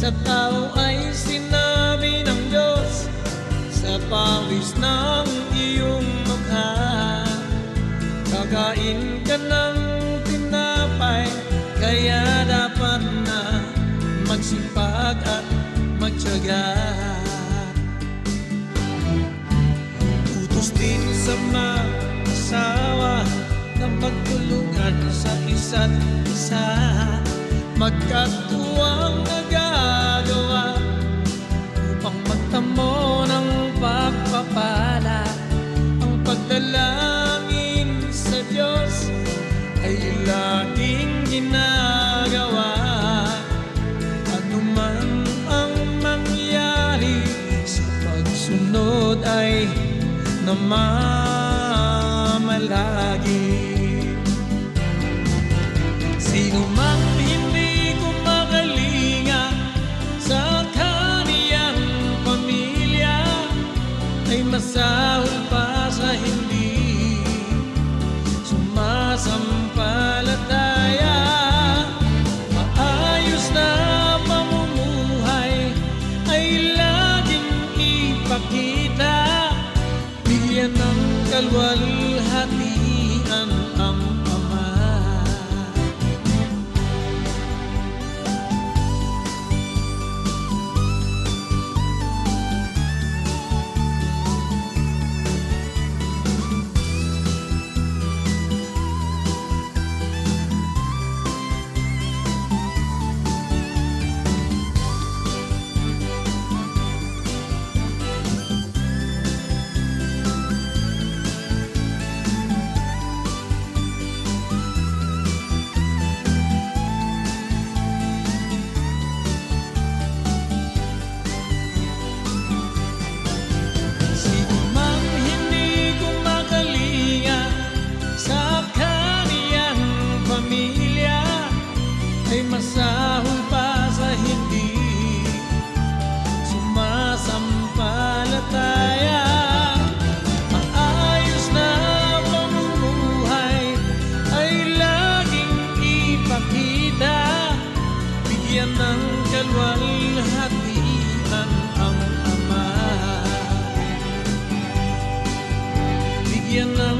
Sa tao ay sinabi ng Diyos, sa pawis ng iyong mukha. Kakain ka ng tinapay, kaya dapat na magsipag at magtiyaga. Utos din sa mag-asawa na magtulungan sa isa't isa, magkatuwang nagagawa upang magtamo ng pagpapala. Ang pagdalangin sa Diyos ay laging ginagawa. Ano man ang mangyari, sa pagsunod ay namamalagi. Sino mang hindi kumakalinga sa kaniyang pamilya ay masahol pa sa hindi sumasampalataya. Maayos na pamumuhay ay laging ipakita, bigyan ng kalwalhatian ang Ama. Ay masahol pa sa hindi sumasampalataya. Maayos na pamumuhay ay laging ipakita, bigyan ng kalwalhatian ang Ama. Bigyan ng